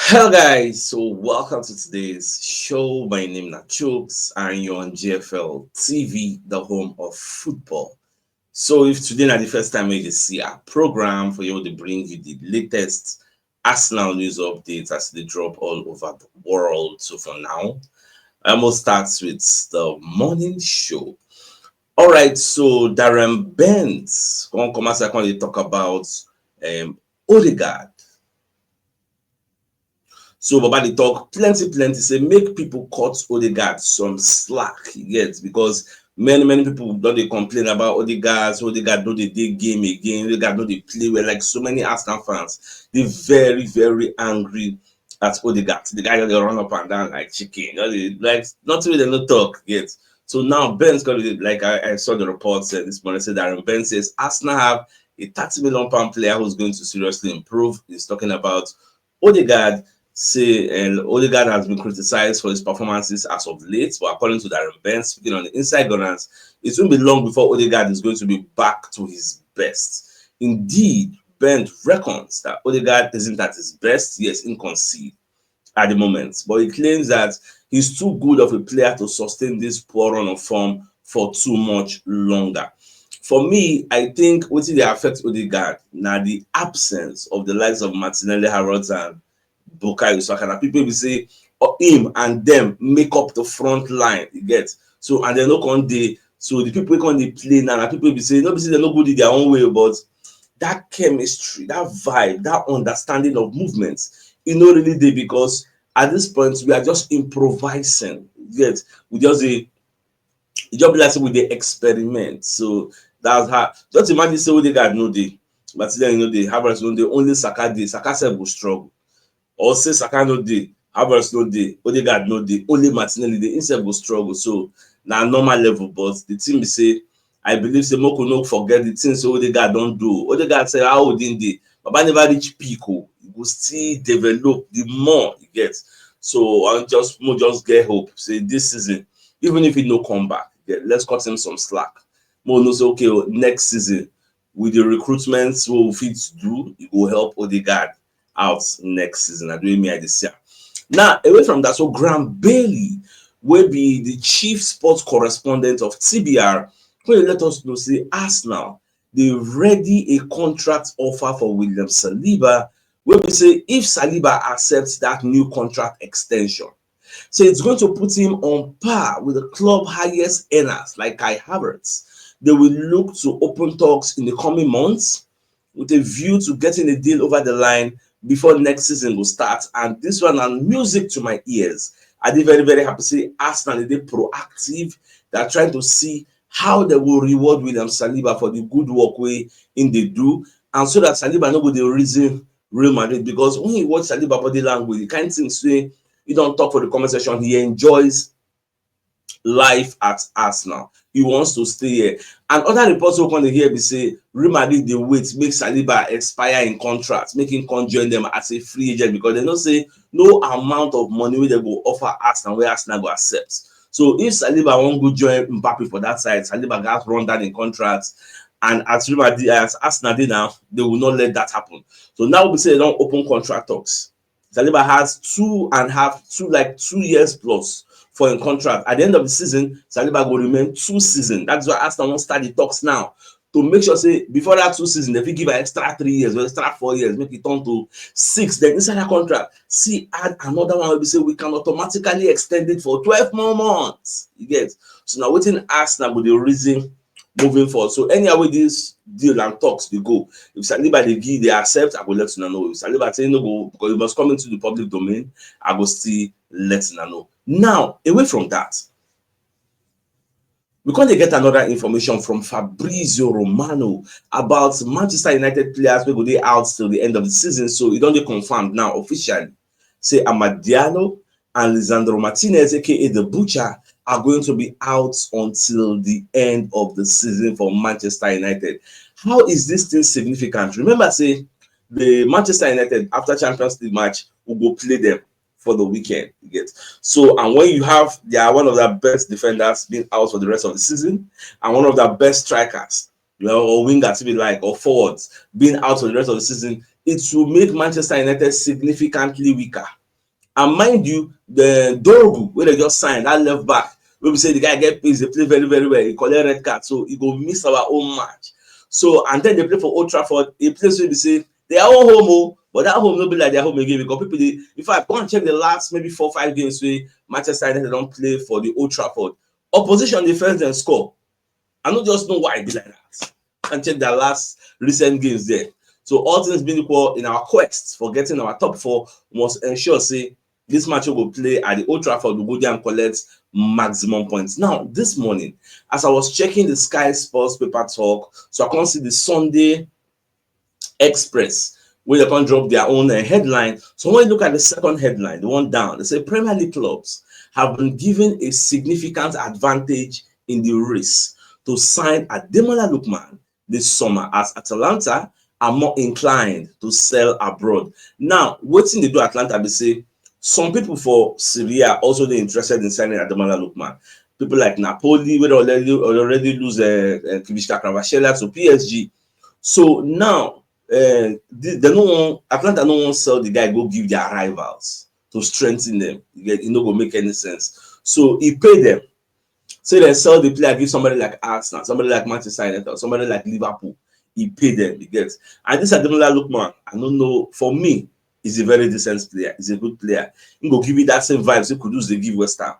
Hello guys, so welcome to today's show. My name is CHUKS and you're on GFL TV, the home of football. So if today is the first time you see our program for you to bring you the latest Arsenal news updates as they drop all over the world. So for now, I must start with the morning show. All right, so Darren Bent, one come as I can talk about Odegaard. So Baba they talk plenty, say make people cut Odegaard some slack, you get, because many people don't they complain about Odegaard, so Odegaard no they game again, Odegaard no they play well, like so many Arsenal fans, they very angry at Odegaard. The guy they run up and down like chicken, like not really no talk yet. So now Ben's got to, like I saw the report said this morning, said that Ben says Arsenal have a 30 million pound player who's going to seriously improve. He's talking about Odegaard. Say and Odegaard has been criticized for his performances as of late, but according to Darren Ben, speaking on the inside gunners, it won't be long before Odegaard is going to be back to his best. Indeed, Ben reckons that Odegaard isn't at his best, yes, in concede at the moment, but he claims that he's too good of a player to sustain this poor run of form for too much longer. For me, I think what they affect Odegaard now the absence of the likes of Martinelli, Harrods, and Bukayo Saka. That people will say him and them make up the front line. You get so, and they no on the so the people can they play now. And people will say no, they're not good in their own way, but that chemistry, that vibe, that understanding of movements, really there because at this point we are just improvising. Yet we just a just be like with the experiment. So that's how just imagine say they got no day, but then they have no day only Saka day. Saka said will struggle. Or say Saka no dey, Havertz no dey, Odegaard no dey, only Martinelli dey, himself go struggle. So na normal level, but the thing be say I believe say Moko no forget the things Odegaard don do. Odegaard say how old him dey, Baba never reach peak o, e go still develop the more e get. So I just get hope say this season, even if he no come back, let's cut him some slack. Mo know say okay, next season with the recruitments wey we fit do, e go help Odegaard out next season. I do me this year. Now, away from that, so Graham Bailey will be the chief sports correspondent of TBR. Will let us know say Arsenal they ready a contract offer for William Saliba. Where we say if Saliba accepts that new contract extension, so it's going to put him on par with the club highest earners like Kai Havertz. They will look to open talks in the coming months with a view to getting a deal over the line before next season will start. And this one and music to my ears. I did very happy to say Arsenal they proactive. They're trying to see how they will reward William Saliba for the good work way in they do, and so that Saliba know the reason Real Madrid, because when you watch Saliba body language, you can't think say you don't talk for the conversation. He enjoys life at Arsenal. He wants to stay here. And other reports who come here be say Real Madrid they wait make Saliba expire in contract, making come join them as a free agent, because they don't say no amount of money wey they go offer Arsenal where Arsenal go accept. So if Saliba won't go join Mbappe for that side, Saliba got run down in contract, and as Real Madrid, as Arsenal did now, they will not let that happen. So now we say they don't open contract talks. Saliba has 2 years plus for a contract. At the end of the season, Saliba will remain 2 seasons. That's why Arsenal won't start the talks now to make sure say before that 2 seasons, if you give an extra 3 years or extra 4 years, make it turn to 6. Then inside that contract, see add another one. We say we can automatically extend it for 12 more months. You get so now waiting Arsenal with the reason moving forward. So anyhow with this deal and talks they go. If Saliba they accept, I will let you know. If Saliba say no go because it must come into the public domain, I will still let you know. Now, away from that, we can't get another information from Fabrizio Romano about Manchester United players will go out till the end of the season. So it don't confirmed now officially. Say Amadiano and Lisandro Martinez, aka the Butcher, are going to be out until the end of the season for Manchester United. How is this thing significant? Remember, say the Manchester United after Champions League match will go play them for the weekend. You get so, and when you have they are one of the best defenders being out for the rest of the season, and one of the best strikers, or wingers to be like, or forwards being out for the rest of the season, it will make Manchester United significantly weaker. And mind you, the Dorgu, where they just signed, that left back, where we say the guy get paid, they play very, very well. He collect red card, so he go miss our own match. So, and then they play for Old Trafford, a place where we say they are all home, but that home no be like their home again because people, they, in fact, go and check the last maybe 4 or 5 games where Manchester United don't play for the Old Trafford. Opposition defense and score. I don't just know why it be like that. And check their last recent games there. So all things being equal, in our quest for getting our top 4, must ensure say this match will play at the Old Trafford, will go there and collect maximum points. Now, this morning, as I was checking the Sky Sports paper talk, so I can't see the Sunday Express, where they can drop their own headline. So when you look at the second headline, the one down, they say Premier League clubs have been given a significant advantage in the race to sign Ademola Lookman this summer, as Atalanta are more inclined to sell abroad. Now, what thing they do Atlanta, they say some people for Syria also they interested in signing Ademola Lookman. People like Napoli, we already lose Kimmich to PSG. So now, they no one, Atlanta no one sell the guy, go give their rivals to strengthen them. It no go make any sense. So he paid them. Say they sell the player, give somebody like Arsenal, somebody like Manchester United, somebody like Liverpool. He paid them, he gets. And this Ademola Lookman, I don't know, for me, he's a very decent player. He's a good player. He will give you that same vibes he Kudus they give West Ham.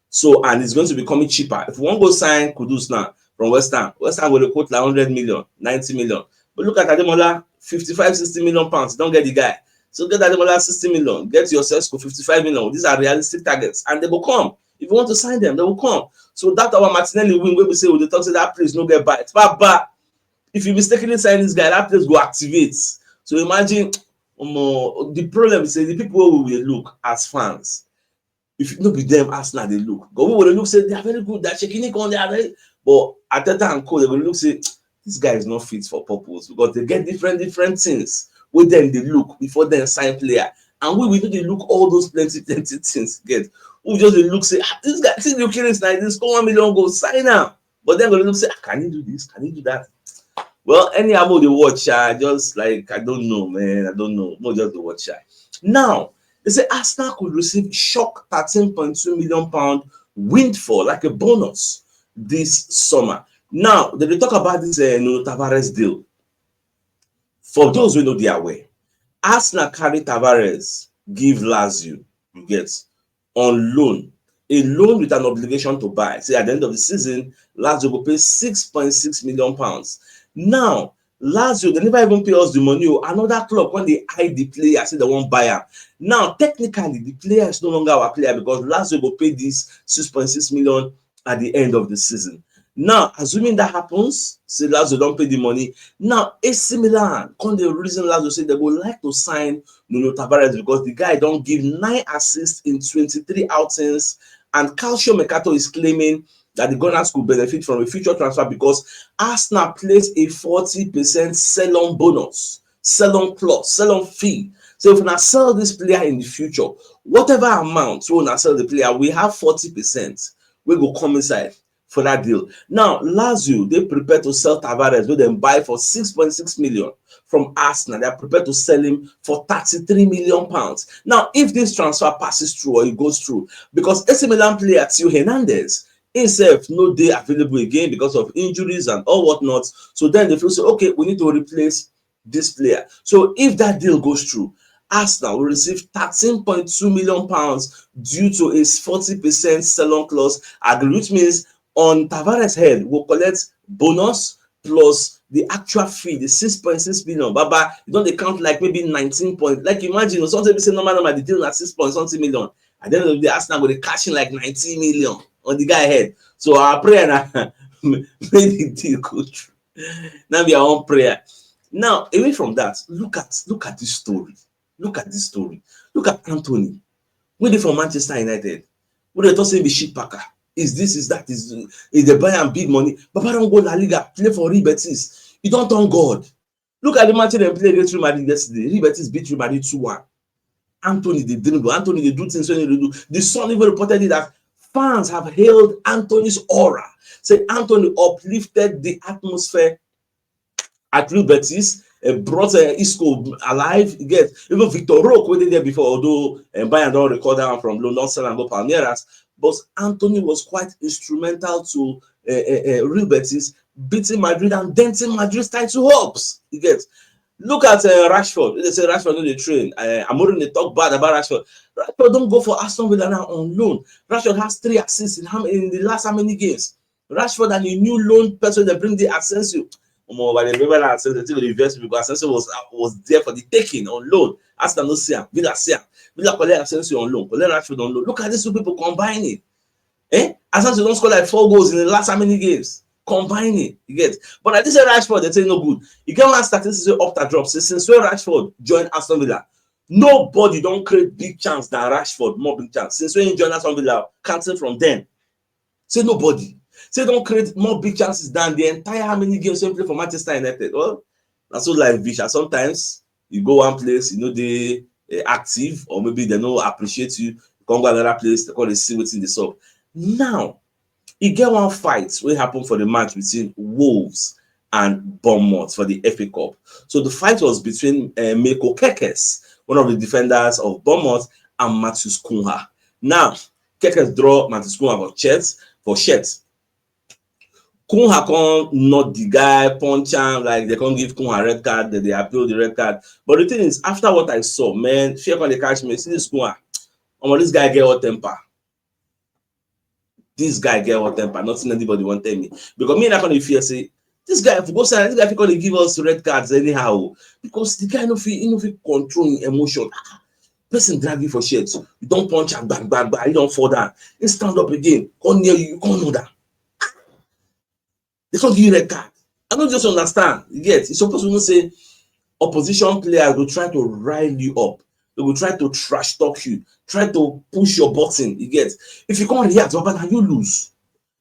So, and it's going to be coming cheaper. If one go sign Kudus now from West Ham will quote like 100 million, 90 million. But look at Ademola, 55, 60 million pounds. Don't get the guy. So get Ademola 60 million, get your Sesko 55 million. These are realistic targets, and they will come. If you want to sign them, they will come. So that our Martinelli win, where we say, we talk to that place, no get bites. But if you mistakenly sign this guy, that place go activate. So imagine, the problem is the people who will look as fans. If you look with them, Arsenal they look. But we will look say they are very good. They're checking it on there. But at that time, they will look say this guy is not fit for purpose because they get different things. With them they look before they sign player, and we do they look all those plenty things. Get we just look say this guy see the clearance like this, score 1 million goals, sign now. But then we look say can he do this? Can he do that? Well, anyhow, they watch, just like I don't know, man. I don't know. No, just the watch. Now they say Arsenal could receive shock 13.2 million pound windfall, like a bonus this summer. Now they talk about this Nuno Tavares deal. For those who know they are aware, Arsenal carry Tavares, give Lazio, you get, on loan. A loan with an obligation to buy. Say at the end of the season, Lazio will pay 6.6 million pounds. Now, Lazio, they never even pay us the money. Another club, when they hide the player, say they won't buy him. Now, technically, the player is no longer our player because Lazio will pay this 6.6 million at the end of the season. Now, assuming that happens, say Lazio don't pay the money. Now, AC Milan, the reason Lazio say they would like to sign Nuno Tavares because the guy don't give 9 assists in 23 outings, and Calcio Mercato is claiming that the Gunners could benefit from a future transfer because Arsenal plays a 40% sell-on bonus, sell-on clause, sell-on fee. So if we sell this player in the future, whatever amount we want to sell the player, we have 40%. We go come inside for that deal. Now, Lazio, they prepare to sell Tavares, with them buy for 6.6 million from Arsenal. They are prepared to sell him for 33 million pounds. Now, if this transfer passes through or it goes through, because AC Milan player Theo Hernandez himself no day available again because of injuries and all whatnot. So then they feel say, okay, we need to replace this player. So if that deal goes through, Arsenal will receive 13.2 million pounds due to a 40% sell-on clause agreement, which means on Tavares' head, we'll collect bonus plus the actual fee, the 6.6 million. Baba, you don't count like maybe 19 points. Like imagine, something we say normal, the deal at 6 point something million. At the end of the day, Arsenal will cash in like 19 million on the guy head. So our prayer now, may the deal go through. Now be our own prayer. Now, away from that, look at this story. Look at this story. Look at Anthony. We did from Manchester United. We don't say be shit packer. Is this, is that, is they buy and big money. Papa don't go La Liga, play for Real Betis. You don't turn God. Look at the match they played against Real Madrid yesterday. Real Betis beat Real Madrid 2-1. Anthony, they didn't do. Anthony, they do things when they do. The Sun even reported it that fans have hailed Anthony's aura. Say Anthony uplifted the atmosphere at Real Betis. brought Isco alive. You get even Victor Roque waited there before, although Bayern don't record that one from London, sell and go Palmeiras. But Anthony was quite instrumental to Real Betis beating Madrid and denting Madrid's title hopes. You get. Look at Rashford. They say Rashford no dey train. Amorim dey talk bad about Rashford. Rashford don't go for Aston Villa now on loan. Rashford has 3 assists in the last how many games? Rashford and a new loan person they bring the Asensio. But they remember that Asensio take the invest because Asensio was there for the taking on loan. Aston no see him. Villa see him. Villa collect Asensio on loan. Collect Rashford on loan. Look at these two people combining. Asensio don't score like 4 goals in the last how many games? Combining, you get. But I just say Rashford, they say no good. You get one statistics up that drop. Since when Rashford joined Aston Villa, nobody don't create big chance than Rashford, more big chance. Since when he joined Aston Villa, counting from then. Say nobody. Say don't create more big chances than the entire how many games you play for Manchester United. Well, that's so like Visha. Sometimes you go one place, you know they active, or maybe they don't appreciate you. You come go another place, they call they see what's in the sub. Now, e get one fight wey happen for the match between Wolves and Bournemouth for the FA Cup. So the fight was between Meko Kekes, one of the defenders of Bournemouth, and Matheus Cunha. Now, Kekes draw Matheus Cunha for shirt. Cunha can't not the guy, punch him, like they can't give Cunha a red card, they appeal the red card. But the thing is, after what I saw, man, fear can they catch me, see this Cunha, this guy get hot temper. This guy get hot temper, nothing anybody want tell me. Because me and I can't fear say, this guy, if we go say, this guy can't give us red cards anyhow. Because the guy no feel control emotion. Person drag you for shit. You don't punch and bang, bang, bang, you don't fall down. You stand up again, come near you, you can't know that. They can't give you red card. I don't just understand. You get, it's supposed to say opposition players will try to rile you up. They will try to trash talk you, try to push your button. You get, if you can't react, you lose.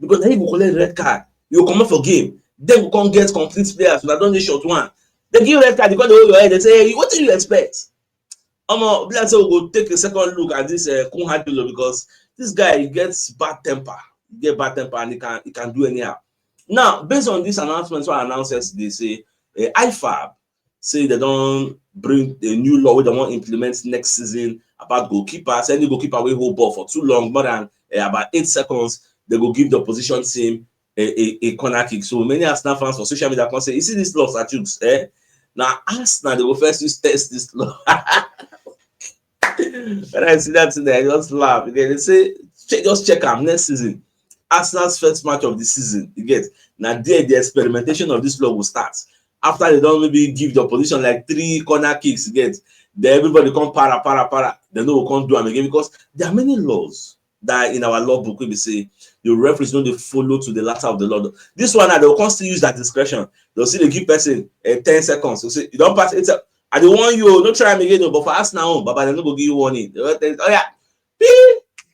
Because then you will collect red card, you will come up for game. Then you can't get complete players. So I don't need short one. They give red card, they got the hold your head, they say, hey, what do you expect? Let's say we'll go take a second look at this Cunha because this guy gets bad temper. He get bad temper and he can do anyhow. Now, based on this announcement, what announcers they say IFAB say they don't bring a new law where they want to implement next season about goalkeepers. Any goalkeeper will hold ball for too long, more than about 8 seconds, they will give the opposition team a corner kick. So many Arsenal fans for social media can say, you see this law at CHUKS, Now Arsenal, they will first use test this law. When I see that today, I just laugh. They say, just check out next season. Arsenal's first match of the season, you get. Now there, the experimentation of this law will start. After they don't maybe give the opposition like 3 corner kicks, you get. Then everybody come para. They know we can't do them again because there are many laws that in our law book we say the referees don't they follow to the letter of the law. This one, they will constantly use that discretion. They'll see they give person 10 seconds. They'll say you don't pass it. I don't want you, don't try them again, but for us now, but they don't go give you warning. Oh yeah,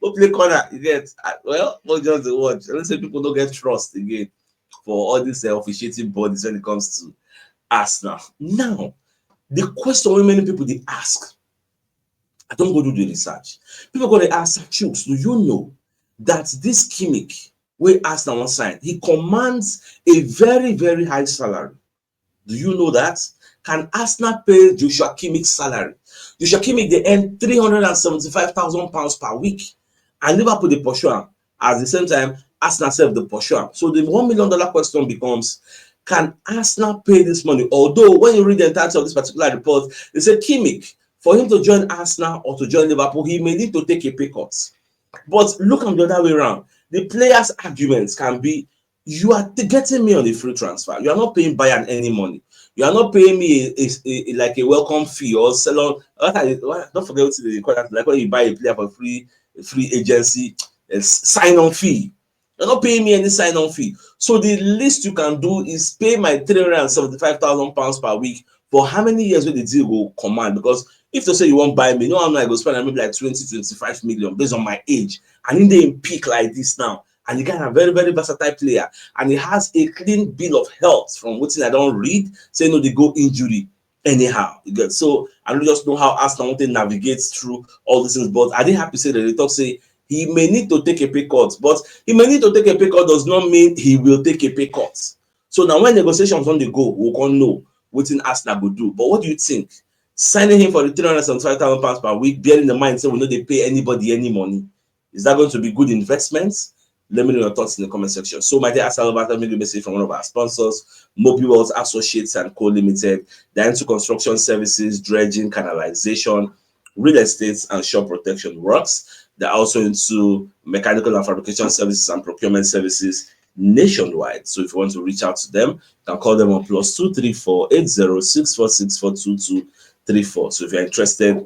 go play corner. You get not just the watch. Let's say people don't get trust again for all these officiating bodies when it comes to Arsenal. Now, the question where many people they ask, I don't go do the research. People go to ask CHUKS, do you know that this Kimmich, where Arsenal was signed, he commands a very, very high salary? Do you know that? Can Arsenal pay Joshua Kimmich's salary? Joshua Kimmich, they earn £375,000 per week. And Liverpool, they pursue him. At the same time, Arsenal self, they pursue him. So the $1 million question becomes, can Arsenal pay this money? Although, when you read the entirety of this particular report, they say Kimmich, for him to join Arsenal or to join Liverpool, he may need to take a pay cut. But look on the other way around. The players' arguments can be, you are getting me on a free transfer. You are not paying Bayern any money. You are not paying me like a welcome fee or sell on. Don't forget what they call that. Like when you buy a player for free agency, sign-on fee. You're not paying me any sign-on fee. So the least you can do is pay my £375,000 per week for how many years will the deal go command? Because if they say you won't buy me, no, I'm not going to spend maybe like 20-25 million based on my age. And in the peak like this now. And the guy is a very, very versatile player. And he has a clean bill of health from what I don't read, saying no, they go injury anyhow. So I don't just know how Arsenal navigates through all these things. But I didn't have to say that they talk say he may need to take a pay cut. But he may need to take a pay cut does not mean he will take a pay cut. So now when negotiations on the go, we can't know. what Arsenal will do. But what do you think? Signing him for the £375,000 per week, bearing in mind, so we know they pay anybody any money. Is that going to be good investment? Let me know your thoughts in the comment section. So, my dear Arsenal, let me give a message from one of our sponsors, Moby World Associates and Co. Limited. They're into construction services, dredging, canalization, real estate, and shore protection works. They're also into mechanical and fabrication services and procurement services nationwide. So, if you want to reach out to them, you can call them on +234 8064642234. So, if you're interested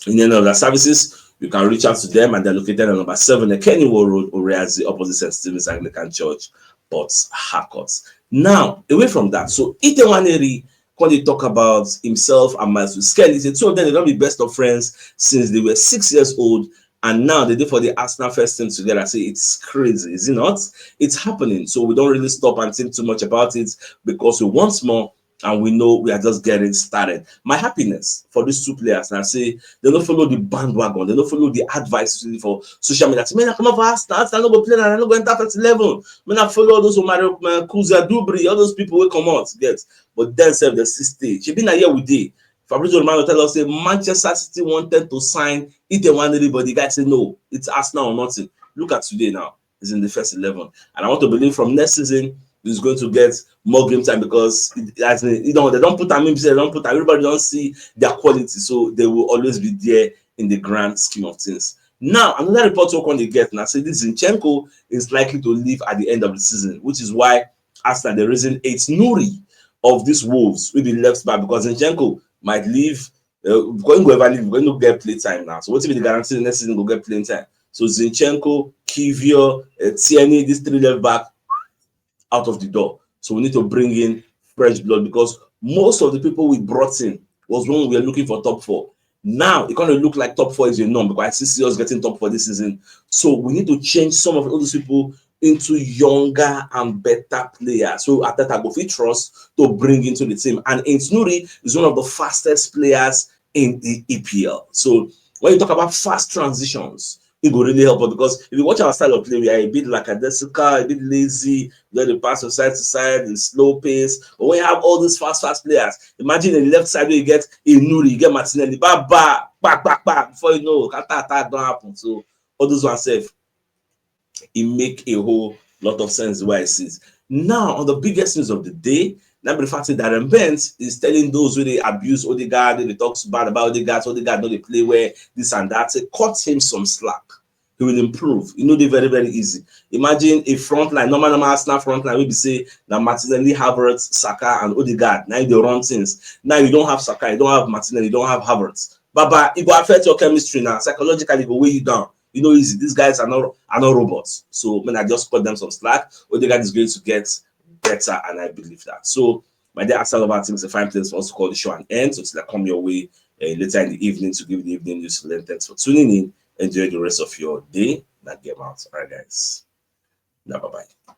in any of their services, you can reach out to them, and they're located on number 7 Kennywood Road, Oreazi, opposite St. Stephen's Anglican Church, Port Harcourt. Now, away from that, so Itewaneri, when they talk about himself and Miles Skelly, the two of them, they don't be best of friends since they were 6 years old, and now they did for the Arsenal first team together. I say it's crazy, is it not? It's happening, so we don't really stop and think too much about it because we want more. And we know we are just getting started. My happiness for these two players, and I say they don't follow the bandwagon, they don't follow the advice for social media. Man, I come over Arsenal, I don't go play, I don't go enter first 11. Man, I follow those who Mario Kuza Dubri, all those people will come out, get. But then serve the stage. She been a year with day. Fabrizio Romano tell us say Manchester City wanted to sign Itewaneri, but the guy said no, it's Arsenal or nothing. Look at today now, he's in the first 11, and I want to believe from next season is going to get more game time because they don't put them in, they don't put them, everybody don't see their quality, so they will always be there in the grand scheme of things. Now, another report we're going to get now say this Zinchenko is likely to leave at the end of the season, which is why after the reason it's Nuri of these Wolves will be left back because Zinchenko might leave. Going to ever leave, going to get play time now. So what if the guarantee the next season will get play time? So Zinchenko, Kivio, Tierney, these three left back out of the door. So we need to bring in fresh blood because most of the people we brought in was when we were looking for top 4. Now it kind of look like top 4 is a norm because I see us getting top 4 this season. So we need to change some of all those people into younger and better players. So at that I go fit trust to bring into the team. And Nuri is one of the fastest players in the EPL. So when you talk about fast transitions, it will really help us because if you watch our style of play, we are a bit like a lackadaisical, a bit lazy, let the pass from side to side in slow pace. But when you have all these fast players, imagine the left side where you get a Nuri, you get Martinelli, back, before you know, attack don't happen. So all those ones safe, it make a whole lot of sense the way I see it. Now, on the biggest news of the day, now the fact that Darren Bent is telling those who they abuse Odegaard, they talk bad about Odegaard know they play where this and that, say, cut him some slack. He will improve. You know, they're very, very easy. Imagine a front line, normal Arsenal front line, we be say that Martinelli, Havertz, Saka, and Odegaard. Now they run things. Now you don't have Saka, you don't have Martinelli, you don't have Havertz. But it will affect your chemistry now. Psychologically, it will weigh you down. You know, easy. These guys are not robots. So when I just cut them some slack, Odegaard is going to get better, and I believe that. So my dear Arsenal over things, a fine place for us to call the show an end. So till I come your way later in the evening to give the evening news. Thanks for tuning in. Enjoy the rest of your day. That game out. All right, guys. Now, bye-bye.